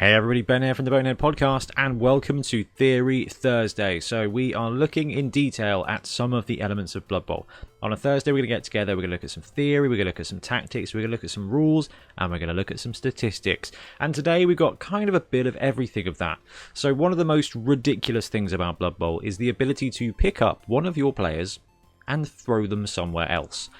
Hey everybody, Ben here from the Bonehead podcast, and welcome to Theory Thursday. So we are looking in detail at some of the elements of Blood Bowl. On a Thursday, we're going to get together, we're going to look at some theory, we're going to look at some tactics, we're going to look at some rules, and we're going to look at some statistics. And today we've got kind of a bit of everything of that. So one of the most ridiculous things about Blood Bowl is the ability to pick up one of your players and throw them somewhere else.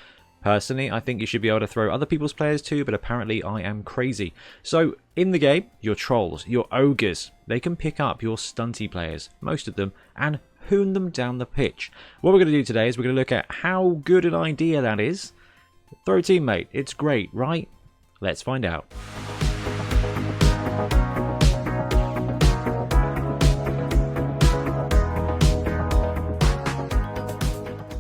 Personally, I think you should be able to throw other people's players too, but apparently I am crazy. So, in the game, your trolls, your ogres, they can pick up your stunty players, most of them, and hoon them down the pitch. What we're going to do today is we're going to look at how good an idea that is. Throw a teammate, it's great, right? Let's find out.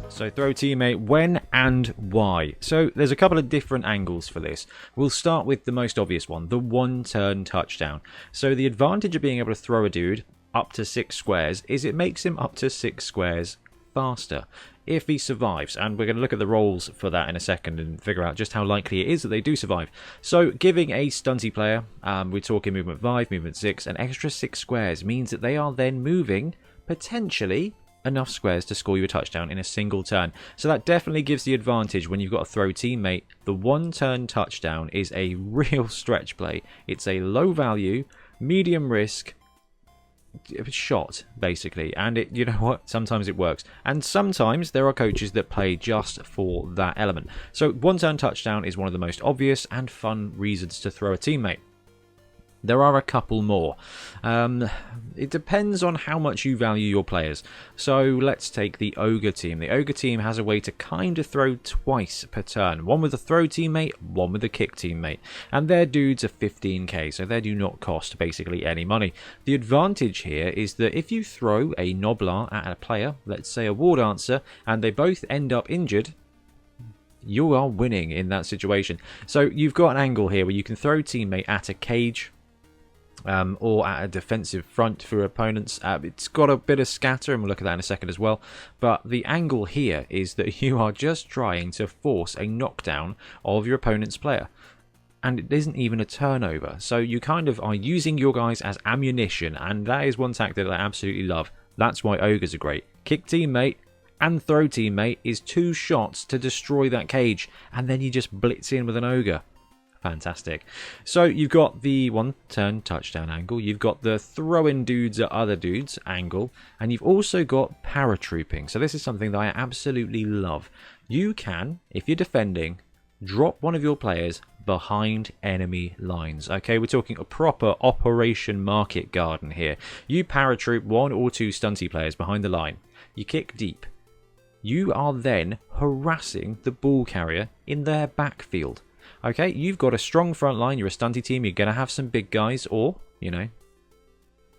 So throw teammate, when and why. So there's a couple of different angles for this. We'll start with the most obvious one, the one-turn touchdown. So the advantage of being able to throw a dude up to 6 squares is it makes him up to 6 squares faster if he survives. And we're going to look at the rolls for that in a second and figure out just how likely it is that they do survive. So giving a stunty player, we're talking movement 5, movement 6, an extra 6 squares means that they are then moving potentially enough squares to score you a touchdown in a single turn. So that definitely gives the advantage when you've got a throw teammate. The one-turn touchdown is a real stretch play. It's a low value, medium risk shot, basically. And it, you know what? Sometimes it works. And sometimes there are coaches that play just for that element. So one-turn touchdown is one of the most obvious and fun reasons to throw a teammate. There are a couple more. It depends on how much you value your players. So let's take the Ogre team. The Ogre team has a way to kind of throw twice per turn. One with a throw teammate, one with a kick teammate. And their dudes are 15k, so they do not cost basically any money. The advantage here is that if you throw a Noblar at a player, let's say a War Dancer, and they both end up injured, you are winning in that situation. So you've got an angle here where you can throw teammate at a cage, or at a defensive front for opponents. It's got a bit of scatter, and we'll look at that in a second as well. But the angle here is that you are just trying to force a knockdown of your opponent's player. And it isn't even a turnover. So you kind of are using your guys as ammunition, and that is one tactic that I absolutely love. That's why Ogres are great. Kick teammate and throw teammate is 2 shots to destroy that cage, and then you just blitz in with an Ogre. Fantastic. So you've got the one-turn touchdown angle, you've got the throwing dudes at other dudes angle, and you've also got paratrooping. So this is something that I absolutely love. You can, if you're defending, drop one of your players behind enemy lines. Okay, we're talking a proper Operation Market Garden here. You paratroop 1 or 2 stunty players behind the line. You kick deep. You are then harassing the ball carrier in their backfield. Okay, you've got a strong front line, you're a stunty team, you're going to have some big guys, or, you know,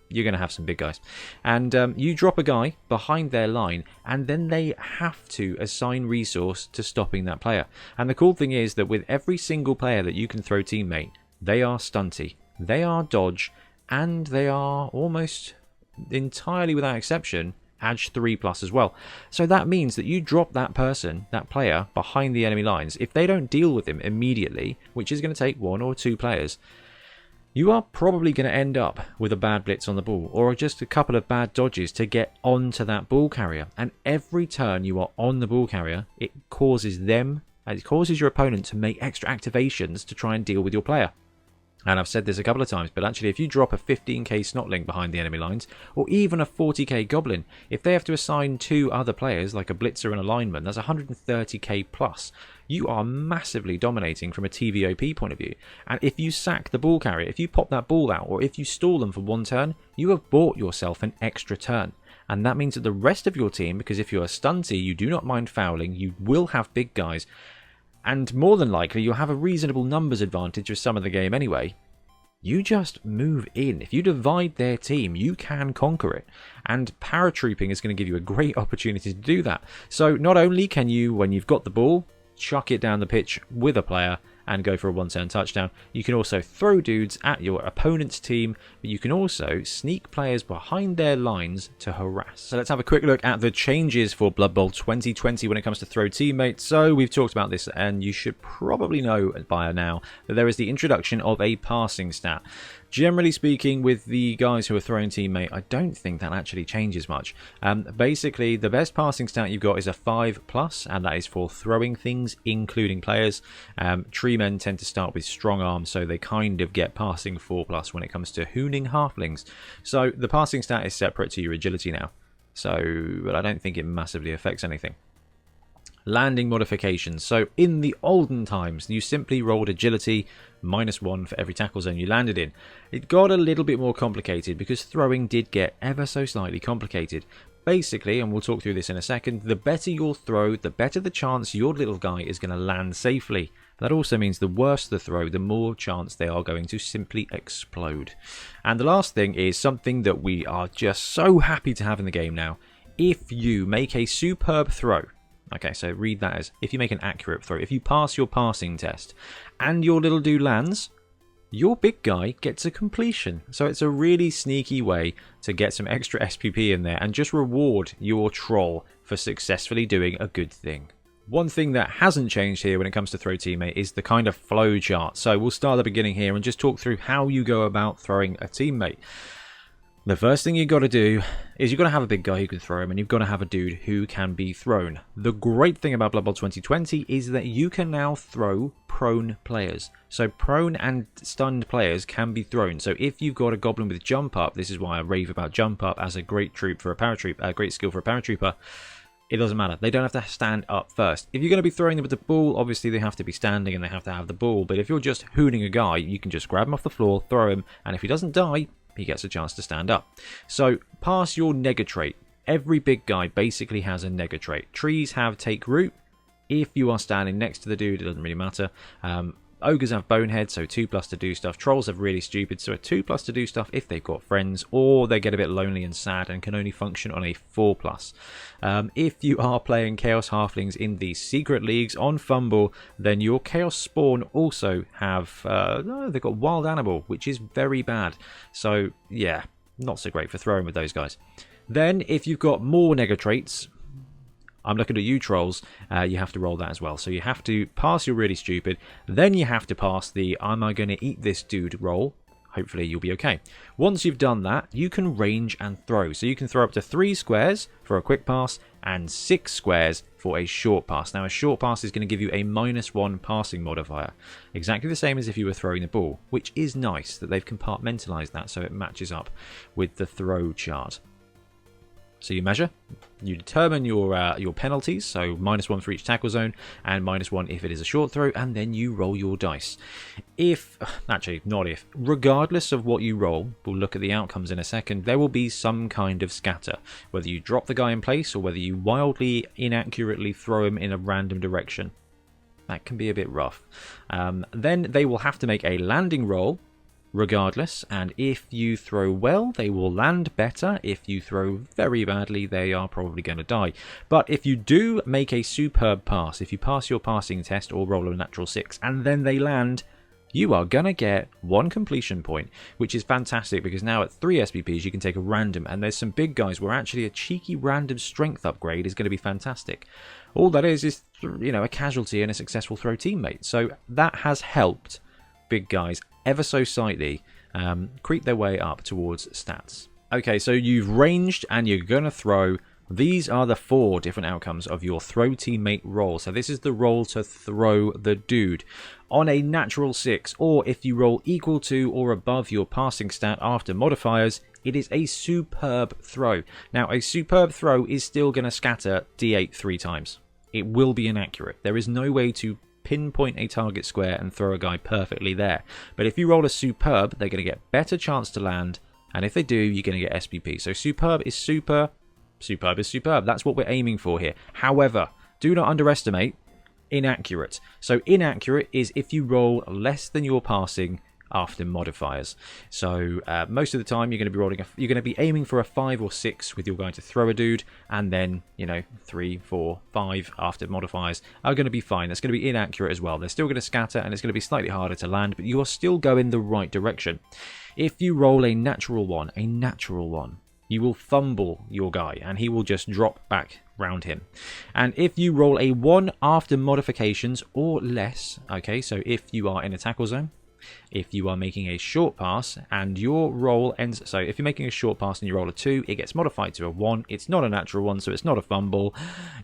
you're going to have some big guys. And you drop a guy behind their line, and then they have to assign resource to stopping that player. And the cool thing is that with every single player that you can throw teammate, they are stunty, they are dodge, and they are almost entirely without exception Edge 3+ as well. So that means that you drop that person, that player, behind the enemy lines. If they don't deal with him immediately, which is going to take 1 or 2 players, you are probably going to end up with a bad blitz on the ball, or just a couple of bad dodges to get onto that ball carrier. And every turn you are on the ball carrier, it causes your opponent to make extra activations to try and deal with your player. And I've said this a couple of times, but actually if you drop a 15k Snotling behind the enemy lines, or even a 40k Goblin, if they have to assign 2 other players, like a Blitzer and a Lineman, that's 130k plus. You are massively dominating from a TVOP point of view. And if you sack the ball carrier, if you pop that ball out, or if you stall them for 1 turn, you have bought yourself an extra turn. And that means that the rest of your team, because if you're a stunty, you do not mind fouling, you will have big guys, and more than likely you'll have a reasonable numbers advantage with some of the game anyway. You just move in. If you divide their team, you can conquer it. And paratrooping is going to give you a great opportunity to do that. So not only can you, when you've got the ball, chuck it down the pitch with a player and go for a one-turn touchdown, you can also throw dudes at your opponent's team, but you can also sneak players behind their lines to harass. So let's have a quick look at the changes for Blood Bowl 2020 when it comes to throw teammates. So we've talked about this, and you should probably know by now that there is the introduction of a passing stat. Generally speaking, with the guys who are throwing teammate, I don't think that actually changes much. Basically, the best passing stat you've got is a 5+, and that is for throwing things, including players. Tree men tend to start with strong arms, so they kind of get passing 4+ when it comes to hooning halflings. So the passing stat is separate to your agility now. But I don't think it massively affects anything. Landing modifications. So in the olden times, you simply rolled agility -1 for every tackle zone you landed in. It got a little bit more complicated because throwing did get ever so slightly complicated. Basically, and we'll talk through this in a second, the better your throw, the better the chance your little guy is going to land safely. That also means the worse the throw, the more chance they are going to simply explode. And the last thing is something that we are just so happy to have in the game now. If you make a superb throw, okay, so read that as if you make an accurate throw, if you pass your passing test and your little dude lands, your big guy gets a completion. So it's a really sneaky way to get some extra SPP in there and just reward your troll for successfully doing a good thing. One thing that hasn't changed here when it comes to throw teammate is the kind of flow chart. So we'll start at the beginning here and just talk through how you go about throwing a teammate. The first thing you've got to do is you've got to have a big guy who can throw him, and you've got to have a dude who can be thrown. The great thing about Blood Bowl 2020 is that you can now throw prone players. So prone and stunned players can be thrown. So if you've got a goblin with jump up, this is why I rave about jump up as a great troop for a paratrooper, a great skill for a paratrooper. It doesn't matter. They don't have to stand up first. If you're going to be throwing them with the ball, obviously they have to be standing and they have to have the ball. But if you're just hooning a guy, you can just grab him off the floor, throw him, and if he doesn't die, he gets a chance to stand up. So pass your nega trait. Every big guy basically has a nega trait. Trees have take root. If you are standing next to the dude, it doesn't really matter. Ogres have Bonehead, so 2+ to do stuff. Trolls have really stupid, so a 2+ to do stuff if they've got friends, or they get a bit lonely and sad and can only function on a 4+. If you are playing Chaos Halflings in the secret leagues on Fumble, then your Chaos Spawn also have, they've got Wild Animal, which is very bad. So yeah, not so great for throwing with those guys. Then if you've got more nega traits, I'm looking at you trolls, you have to roll that as well. So you have to pass your really stupid, then you have to pass the am I going to eat this dude roll. Hopefully you'll be okay. Once you've done that, you can range and throw. So you can throw up to 3 squares for a quick pass and 6 squares for a short pass. Now a short pass is going to give you a -1 passing modifier. Exactly the same as if you were throwing the ball, which is nice that they've compartmentalized that so it matches up with the throw chart. So you measure, you determine your penalties, so -1 for each tackle zone and -1 if it is a short throw, and then you roll your dice. Regardless of what you roll, we'll look at the outcomes in a second, there will be some kind of scatter. Whether you drop the guy in place or whether you wildly, inaccurately throw him in a random direction. That can be a bit rough. Then they will have to make a landing roll, regardless, and if you throw well, they will land better. If you throw very badly, they are probably going to die. But if you do make a superb pass, if you pass your passing test or roll a natural 6 and then they land, you are going to get 1 completion point, which is fantastic because now at 3 SPPs you can take a random, and there's some big guys where actually a cheeky random strength upgrade is going to be fantastic. All that is a casualty and a successful throw teammate. So that has helped big guys ever so slightly creep their way up towards stats. Okay, so you've ranged and you're going to throw. These are the 4 different outcomes of your throw teammate roll. So this is the roll to throw the dude. On a natural 6, or if you roll equal to or above your passing stat after modifiers, it is a superb throw. Now, a superb throw is still going to scatter D8 3 times. It will be inaccurate. There is no way to pinpoint a target square and throw a guy perfectly there. But if you roll a superb, they're going to get better chance to land, and if they do, you're going to get SPP. So superb is super, superb is superb. That's what we're aiming for here. However, do not underestimate inaccurate. So inaccurate is if you roll less than your passing after modifiers. So most of the time you're going to be aiming for a 5 or 6 with your guy to throw a dude, and then 3, 4, 5 after modifiers are going to be fine. That's going to be inaccurate as well. They're still going to scatter and it's going to be slightly harder to land, but you are still going the right direction. If you roll a natural one, you will fumble your guy and he will just drop back round him. And if you roll a 1 after modifications or less, okay, so if you are in a tackle zone, If you are making a short pass and your roll ends, so if you're making a short pass and you roll a 2, it gets modified to a 1. It's not a natural one, so it's not a fumble.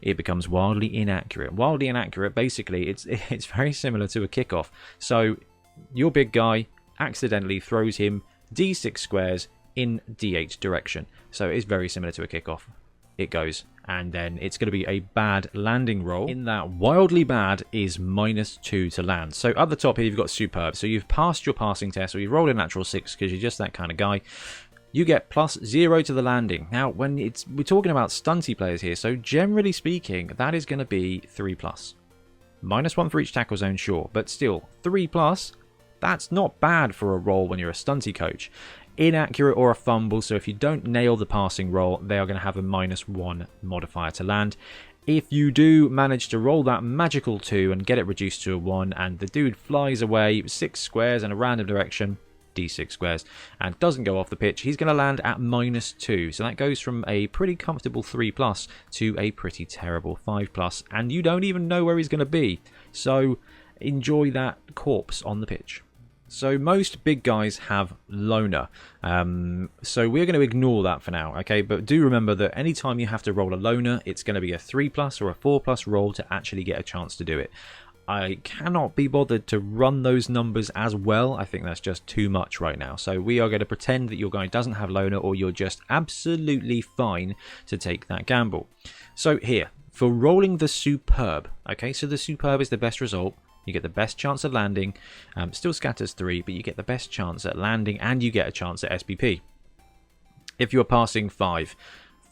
It becomes wildly inaccurate. Wildly inaccurate, basically, it's very similar to a kickoff. So your big guy accidentally throws him d6 squares in d8 direction. So it's very similar to a kickoff. It goes, and then it's going to be a bad landing roll. In that, wildly bad is -2 to land. So at the top here, you've got superb. So you've passed your passing test, or you've rolled a natural 6 because you're just that kind of guy. You get +0 to the landing. Now, we're talking about stunty players here, so generally speaking, that is going to be 3+. -1 for each tackle zone, sure, but still, 3+, that's not bad for a roll when you're a stunty coach. Inaccurate or a fumble, so if you don't nail the passing roll, they are going to have a -1 modifier to land. If you do manage to roll that magical 2 and get it reduced to a 1, and the dude flies away 6 squares in a random direction, d6 squares, and doesn't go off the pitch, he's going to land at -2. So that goes from a pretty comfortable 3+ to a pretty terrible 5+, and you don't even know where he's going to be. So enjoy that corpse on the pitch. So most big guys have loner, so we're going to ignore that for now, okay? But do remember that anytime you have to roll a loner, it's going to be a 3+ or a 4+ roll to actually get a chance to do it. I cannot be bothered to run those numbers as well. I think that's just too much right now. So we are going to pretend that your guy doesn't have loner, or you're just absolutely fine to take that gamble. So here, for rolling the superb, okay, so the superb is the best result. You get the best chance of landing, still scatters 3, but you get the best chance at landing, and you get a chance at SPP. If you're passing 5,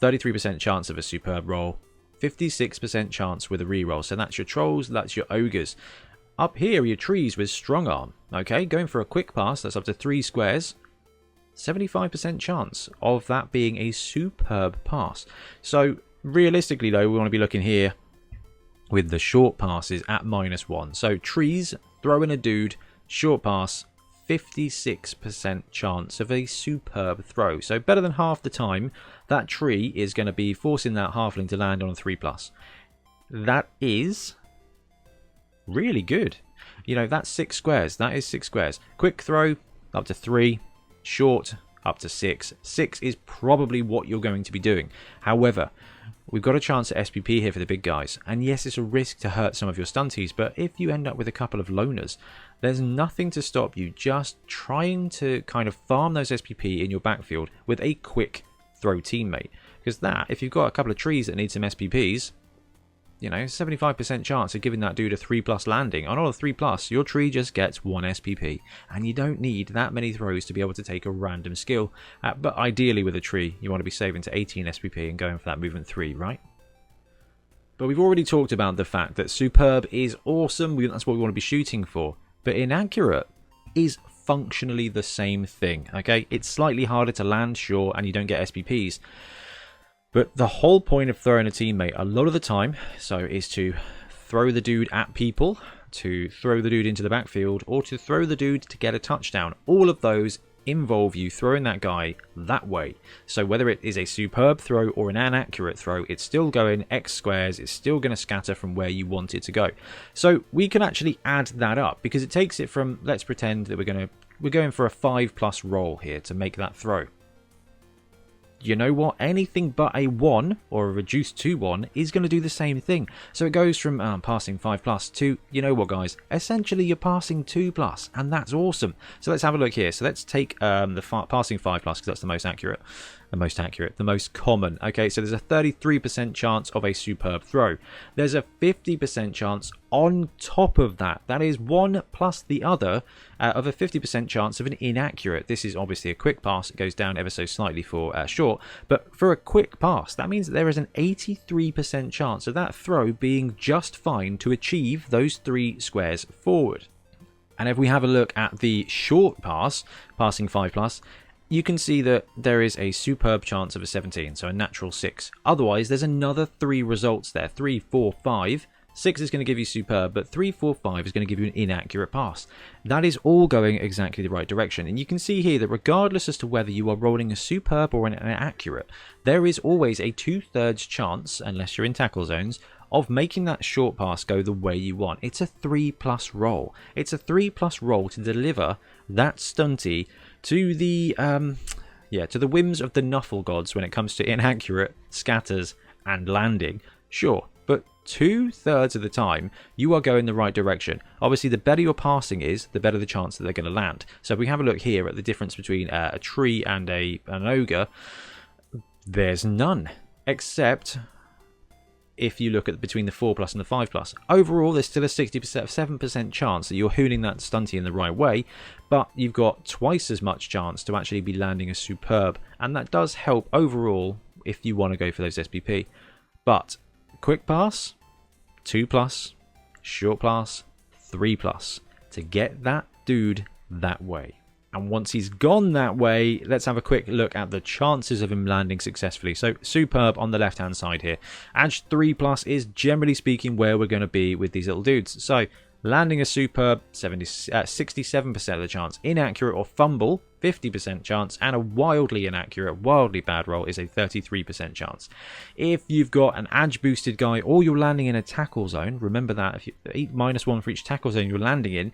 33% chance of a superb roll, 56% chance with a reroll. So that's your trolls, that's your ogres. Up here are your trees with strong arm. Okay, going for a quick pass, that's up to 3 squares. 75% chance of that being a superb pass. So realistically though, we want to be looking here with the short passes at -1. So trees, throw in a dude, short pass, 56% chance of a superb throw. So better than half the time, that tree is going to be forcing that halfling to land on a 3+. That is really good. You know, that's 6 squares. That is 6 squares. Quick throw, up to 3. Short, up to 6. 6 is probably what you're going to be doing. However, we've got a chance at SPP here for the big guys. And yes, it's a risk to hurt some of your stunties, but if you end up with a couple of loners, there's nothing to stop you just trying to kind of farm those SPP in your backfield with a quick throw teammate. Because that, if you've got a couple of trees that need some SPPs, you know, 75% chance of giving that dude a 3+ landing. On all a 3+, your tree just gets 1 SPP. And you don't need that many throws to be able to take a random skill. But ideally with a tree, you want to be saving to 18 SPP and going for that movement 3, right? But we've already talked about the fact that superb is awesome. That's what we want to be shooting for. But inaccurate is functionally the same thing, okay? It's slightly harder to land, sure, and you don't get SPPs. But the whole point of throwing a teammate a lot of the time, so, is to throw the dude at people, to throw the dude into the backfield, or to throw the dude to get a touchdown. All of those involve you throwing that guy that way. So whether it is a superb throw or an inaccurate throw, it's still going X squares, it's still going to scatter from where you want it to go. So we can actually add that up, because it takes it from, let's pretend that we're going for a 5+ roll here to make that throw. You know what? Anything but a 1 or a reduced to 1 is going to do the same thing. So it goes from passing 5+ to, you know what guys, essentially you're passing 2+, and that's awesome. So let's have a look here. So let's take the passing 5+, because that's the most accurate. The most common. Okay, so there's a 33% chance of a superb throw. There's a 50% chance on top of that. That is one plus the other of a 50% chance of an inaccurate. This is obviously a quick pass. It goes down ever so slightly for short. But for a quick pass, that means that there is an 83% chance of that throw being just fine to achieve those 3 squares forward. And if we have a look at the short pass, passing 5+, you can see that there is a superb chance of a 17, so a natural 6. Otherwise, there's another 3 results there. 3, 4, 5. 6 is going to give you superb, but 3, 4, 5 is going to give you an inaccurate pass. That is all going exactly the right direction. And you can see here that regardless as to whether you are rolling a superb or an inaccurate, there is always a 2/3 chance, unless you're in tackle zones, of making that short pass go the way you want. It's a 3+ roll. It's a 3+ roll to deliver that stunty to the to the whims of the Nuffle gods when it comes to inaccurate scatters and landing. Sure, but 2/3 of the time you are going the right direction. Obviously, the better your passing is, the better the chance that they're going to land. So if we have a look here at the difference between a tree and an ogre, there's none, except if you look at between the 4+ and the 5+. Overall, there's still a 67% chance that you're hooning that stunty in the right way, but you've got twice as much chance to actually be landing a superb, and that does help overall if you want to go for those SPP. But quick pass, 2+, short pass, 3+, to get that dude that way. And once he's gone that way, let's have a quick look at the chances of him landing successfully. So superb on the left hand side here. Edge 3+ is generally speaking where we're going to be with these little dudes. So landing a superb, 67% of the chance. Inaccurate or fumble, 50% chance. And a wildly inaccurate, wildly bad roll is a 33% chance. If you've got an edge boosted guy or you're landing in a tackle zone, remember that if you -1 for each tackle zone you're landing in,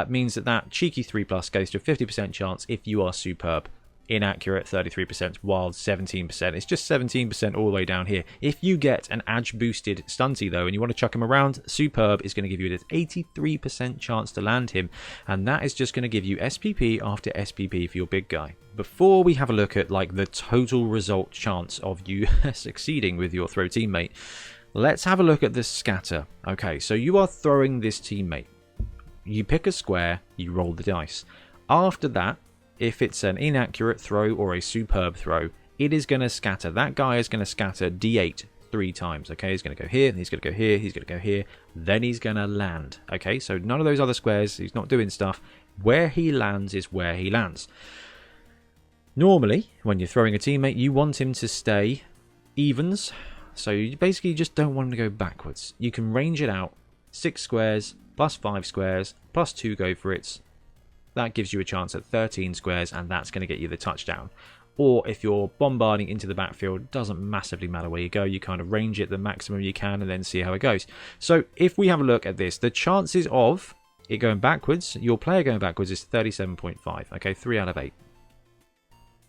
means that cheeky 3+ goes to a 50% chance if you are superb. Inaccurate 33%, wild 17%. It's just 17% all the way down here. If you get an edge boosted stunty though and you want to chuck him around, superb is going to give you an 83% chance to land him, and that is just going to give you SPP after SPP for your big guy. Before we have a look at like the total result chance of you succeeding with your throw teammate, let's have a look at the scatter. Okay, so you are throwing this teammate. You pick a square, you roll the dice. After that, if it's an inaccurate throw or a superb throw, it is going to scatter. That guy is going to scatter D8 3 times. Okay, he's going to go here, he's going to go here, he's going to go here, then he's going to land. Okay, so none of those other squares, he's not doing stuff. Where he lands is where he lands. Normally, when you're throwing a teammate, you want him to stay evens. So you basically just don't want him to go backwards. You can range it out. 6 squares, plus 5 squares, plus 2 go for it. That gives you a chance at 13 squares, and that's going to get you the touchdown. Or if you're bombarding into the backfield, it doesn't massively matter where you go. You kind of range it the maximum you can and then see how it goes. So if we have a look at this, the chances of it going backwards, your player going backwards, is 37.5. Okay, 3 out of 8.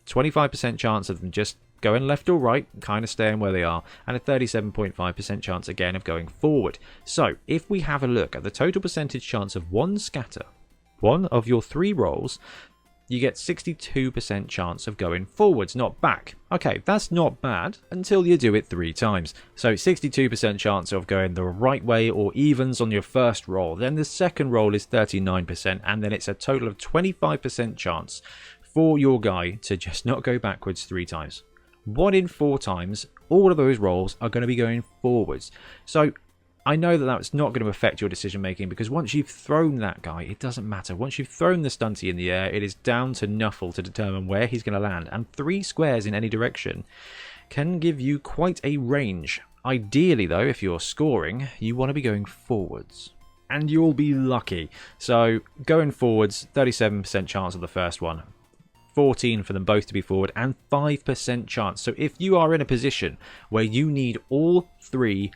25% chance of them just going left or right, kind of staying where they are, and a 37.5% chance again of going forward. So if we have a look at the total percentage chance of one scatter, one of your 3 rolls, you get 62% chance of going forwards, not back. Okay, that's not bad until you do it 3 times. So 62% chance of going the right way or evens on your first roll. Then the second roll is 39%, and then it's a total of 25% chance for your guy to just not go backwards 3 times. 1 in 4 times, all of those rolls are going to be going forwards. So I know that that's not going to affect your decision making, because once you've thrown that guy, it doesn't matter. Once you've thrown the stunty in the air, it is down to Nuffle to determine where he's going to land, and 3 squares in any direction can give you quite a range. Ideally though, if you're scoring, you want to be going forwards, and you'll be lucky. So going forwards, 37% chance of the first one, 14 for them both to be forward, and 5% chance. So if you are in a position where you need all 3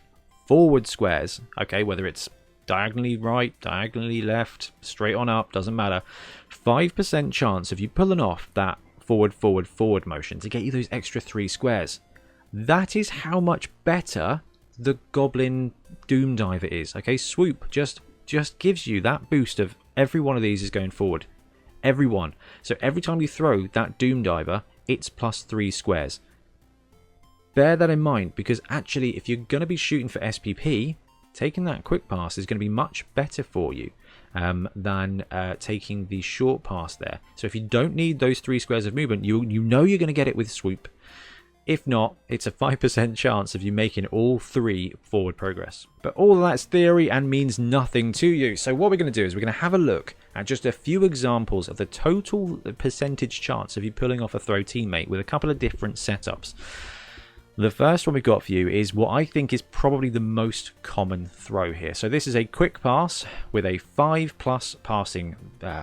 forward squares, okay, whether it's diagonally right, diagonally left, straight on up, doesn't matter, 5% chance of you pulling off that forward motion to get you those extra 3 squares. That is how much better the Goblin Doom Diver is. Okay, swoop just gives you that boost of every one of these is going forward. Every one. So every time you throw that Doom Diver, it's plus 3 squares. Bear that in mind, because actually if you're going to be shooting for SPP, taking that quick pass is going to be much better for you than taking the short pass there. So if you don't need those 3 squares of movement, you know you're going to get it with swoop. If not, it's a 5% chance of you making all 3 forward progress. But all of that's theory and means nothing to you. So what we're going to do is we're going to have a look at just a few examples of the total percentage chance of you pulling off a throw teammate with a couple of different setups. The first one we've got for you is what I think is probably the most common throw here. So this is a quick pass with a 5+ passing,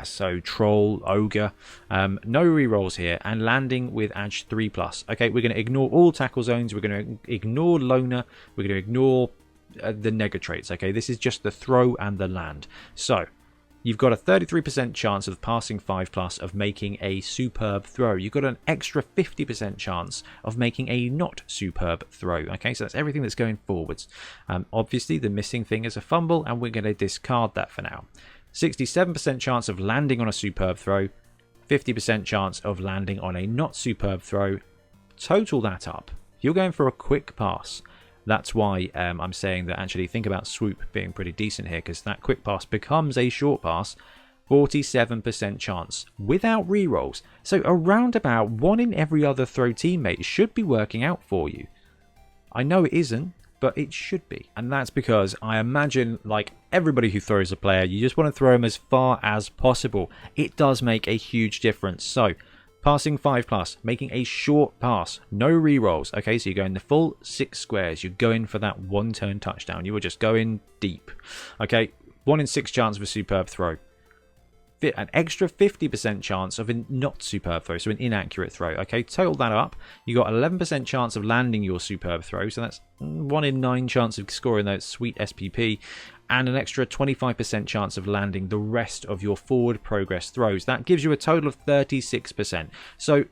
so troll, ogre, no rerolls here, and landing with edge 3+. Okay, we're going to ignore all tackle zones, we're going to ignore loner, we're going to ignore the nega traits. Okay, this is just the throw and the land. So you've got a 33% chance of passing 5+ of making a superb throw. You've got an extra 50% chance of making a not superb throw. Okay, so that's everything that's going forwards. Obviously, the missing thing is a fumble, and we're going to discard that for now. 67% chance of landing on a superb throw. 50% chance of landing on a not superb throw. Total that up. If you're going for a quick pass, that's why I'm saying that actually think about swoop being pretty decent here, because that quick pass becomes a short pass. 47% chance without rerolls. So around about 1 in every other throw teammate should be working out for you. I know it isn't, but it should be. And that's because I imagine, like everybody who throws a player, you just want to throw them as far as possible. It does make a huge difference. So passing 5+, making a short pass, no rerolls. Okay, so you're going the full 6 squares. You're going for that 1-turn touchdown. You were just going deep. Okay, 1 in 6 chance of a superb throw. An extra 50% chance of a not superb throw, so an inaccurate throw. Okay, total that up. You got 11% chance of landing your superb throw, so that's 1 in 9 chance of scoring that sweet SPP, and an extra 25% chance of landing the rest of your forward progress throws. That gives you a total of 36%. So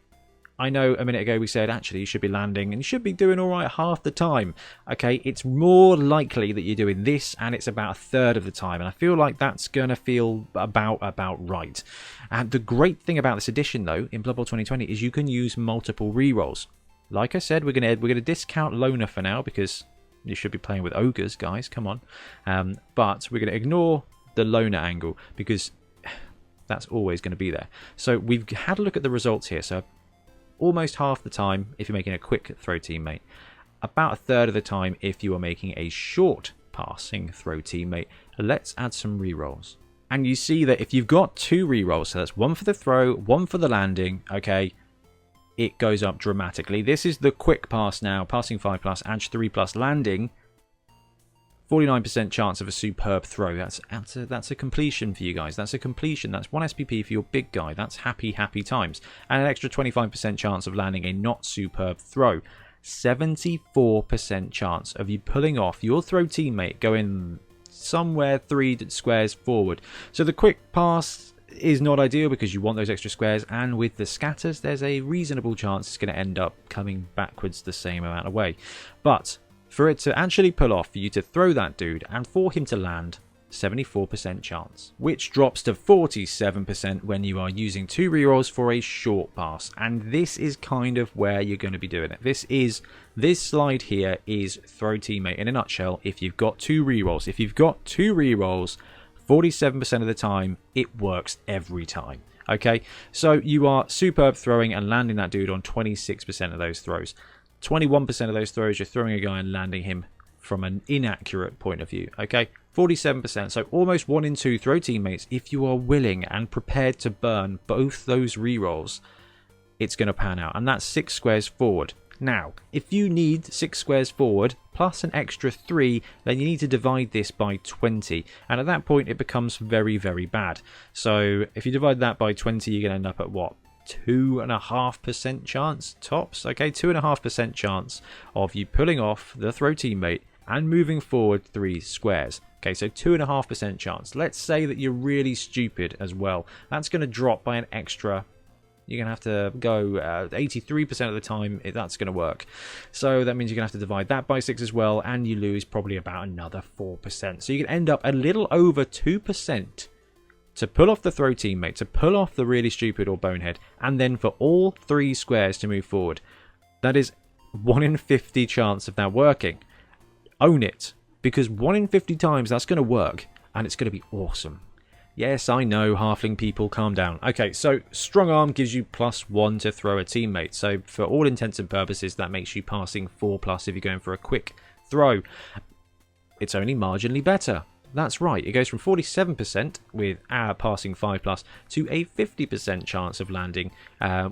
I know a minute ago we said actually you should be landing and you should be doing all right half the time. Okay, it's more likely that you're doing this, and it's about a third of the time, and I feel like that's going to feel about right. And the great thing about this edition though in Blood Bowl 2020 is you can use multiple rerolls. Like I said, we're gonna discount Loner for now because you should be playing with ogres, guys, come on. But we're going to ignore the Loner angle because that's always going to be there. So we've had a look at the results here. So almost half the time if you're making a quick throw teammate, about a third of the time if you are making a short passing throw teammate. Let's add some rerolls. And you see that if you've got 2 rerolls, so that's 1 for the throw, 1 for the landing, okay, it goes up dramatically. This is the quick pass now, passing 5+, and 3+ landing. 49% chance of a superb throw. That's a completion for you guys. That's a completion. That's 1 SPP for your big guy. That's happy times. And an extra 25% chance of landing a not superb throw. 74% chance of you pulling off your throw teammate going somewhere 3 squares forward. So the quick pass is not ideal because you want those extra squares, and with the scatters there's a reasonable chance it's going to end up coming backwards the same amount of way. But for it to actually pull off, for you to throw that dude and for him to land, 74% chance, which drops to 47% when you are using 2 rerolls for a short pass. And this is kind of where you're going to be doing it. This slide here is throw teammate in a nutshell. If you've got 2 rerolls, 47% of the time it works every time. Okay, so you are superb throwing and landing that dude on 26% of those throws. 21% of those throws you're throwing a guy and landing him from an inaccurate point of view. Okay, 47%, so almost 1 in 2 throw teammates. If you are willing and prepared to burn both those rerolls, it's going to pan out, and that's 6 squares forward. Now, if you need 6 squares forward plus an extra 3, then you need to divide this by 20. And at that point, it becomes very, very bad. So if you divide that by 20, you're going to end up at what? 2.5% chance tops. Okay, 2.5% chance of you pulling off the throw teammate and moving forward 3 squares. Okay, so 2.5% chance. Let's say that you're really stupid as well. That's going to drop by an extra. You're going to have to go 83% of the time if that's going to work. So that means you're going to have to divide that by 6 as well, and you lose probably about another 4%. So you can end up a little over 2% to pull off the throw teammate, to pull off the really stupid or bonehead, and then for all 3 squares to move forward. That is 1 in 50 chance of that working. Own it, because 1 in 50 times that's going to work, and it's going to be awesome. Yes, I know, halfling people, calm down. Okay, so strong arm gives you +1 to throw a teammate. So for all intents and purposes, that makes you passing 4+ if you're going for a quick throw. It's only marginally better. That's right, it goes from 47% with our passing 5+ to a 50% chance of landing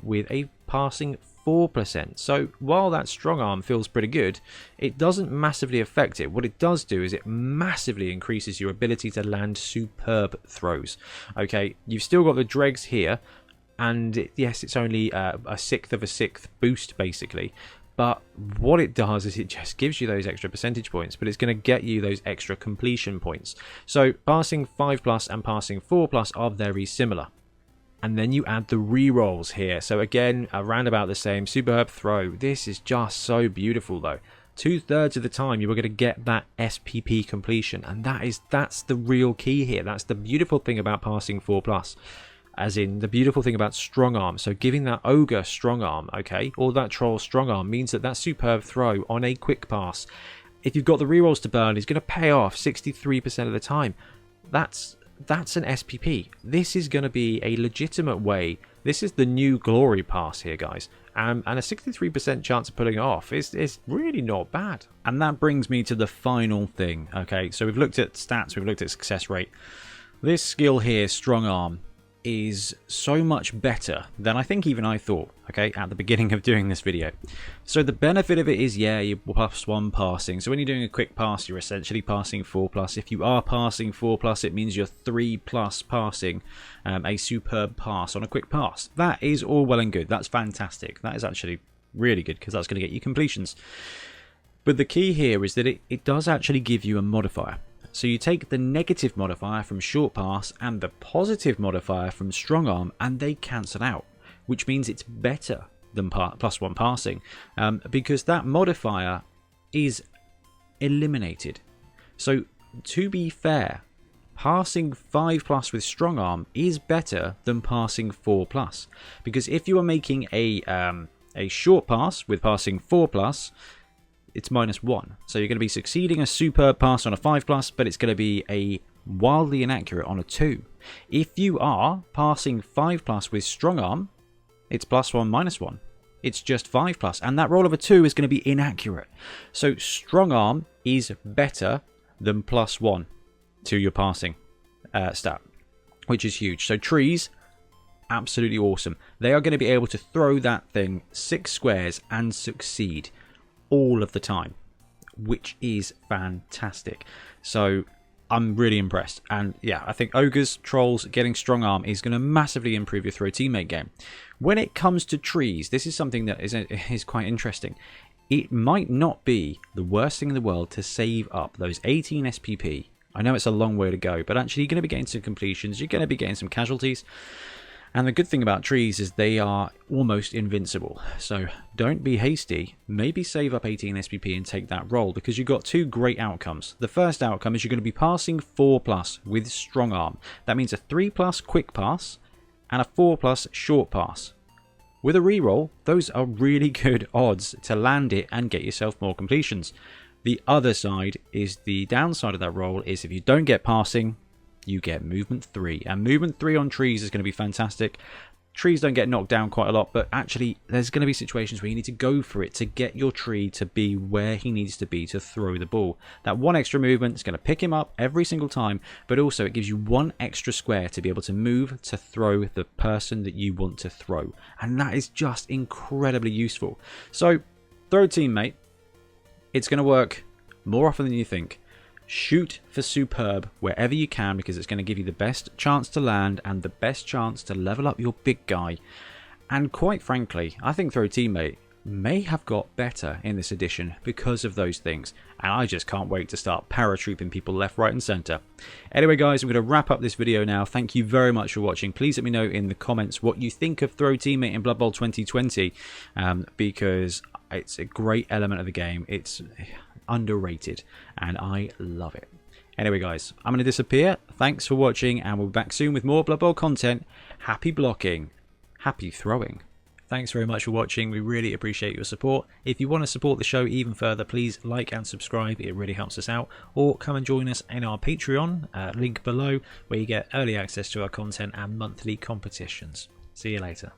with a passing 4%. So while that strong arm feels pretty good, it doesn't massively affect it. What it does do is it massively increases your ability to land superb throws. Okay, you've still got the dregs here, and yes, it's only a 1/6 of a 6th boost basically, But what it does is it just gives you those extra percentage points, but it's going to get you those extra completion points. So passing 5+ and passing 4+ are very similar. And then you add the rerolls here. So again, around about the same. Superb throw. This is just so beautiful though. 2/3 of the time you are going to get that SPP completion, and that's the real key here. That's the beautiful thing about passing 4+. As in, the beautiful thing about strong arm. So giving that ogre strong arm, okay, or that troll strong arm, means that that superb throw on a quick pass, if you've got the rerolls to burn, is going to pay off 63% of the time. That's an SPP. This is going to be a legitimate way. This is the new glory pass here, guys. And a 63% chance of pulling it off is really not bad. And that brings me to the final thing, okay? So we've looked at stats, we've looked at success rate. This skill here, strong arm, is so much better than I think even I thought, okay, at the beginning of doing this video. So the benefit of it is, yeah, you're +1 passing. So when you're doing a quick pass, you're essentially passing 4+. If you are passing 4+, it means you're 3+ passing a superb pass on a quick pass. That is all well and good. That's fantastic. That is actually really good because that's going to get you completions. But the key here is that it does actually give you a modifier. So you take the negative modifier from short pass and the positive modifier from strong arm, and they cancel out, which means it's better than +1 passing, because that modifier is eliminated. So to be fair, passing 5+ with strong arm is better than passing 4+, because if you are making a short pass with passing 4+, it's -1. So you're going to be succeeding a superb pass on a 5+, but it's going to be a wildly inaccurate on a 2. If you are passing 5+ with strong arm, it's +1 -1. It's just 5+, and that roll of a 2 is going to be inaccurate. So strong arm is better than +1 to your passing stat, which is huge. So trees, absolutely awesome. They are going to be able to throw that thing 6 squares and succeed all of the time, which is fantastic. So I'm really impressed, and yeah, I think ogres, trolls, getting strong arm is going to massively improve your throw teammate game. When it comes to trees, this is something that is quite interesting. It might not be the worst thing in the world to save up those 18 SPP. I know it's a long way to go, but actually you're going to be getting some completions, you're going to be getting some casualties. And the good thing about trees is they are almost invincible. So don't be hasty. Maybe save up 18 SPP and take that roll, because you've got 2 great outcomes. The first outcome is you're going to be passing 4+ with strong arm. That means a 3+ quick pass and a 4+ short pass. With a reroll, those are really good odds to land it and get yourself more completions. The other side is, the downside of that roll is, if you don't get passing, you get movement 3, and movement 3 on trees is going to be fantastic. Trees don't get knocked down quite a lot, but actually there's going to be situations where you need to go for it to get your tree to be where he needs to be to throw the ball. That 1 extra movement is going to pick him up every single time, but also it gives you 1 extra square to be able to move to throw the person that you want to throw, and that is just incredibly useful. So throw teammate, it's going to work more often than you think. Shoot for superb wherever you can, because it's going to give you the best chance to land and the best chance to level up your big guy. And quite frankly, I think throw teammate may have got better in this edition because of those things, and I just can't wait to start paratrooping people left, right and centre. Anyway guys, I'm going to wrap up this video now. Thank you very much for watching. Please let me know in the comments what you think of throw teammate in Blood Bowl 2020, because it's a great element of the game. It's underrated and I love it. Anyway guys, I'm going to disappear. Thanks for watching, and we'll be back soon with more Blood Bowl content. Happy blocking, happy throwing. Thanks very much for watching. We really appreciate your support. If you want to support the show even further, please like and subscribe. It really helps us out. Or come and join us in our Patreon, link below, where you get early access to our content and monthly competitions. See you later.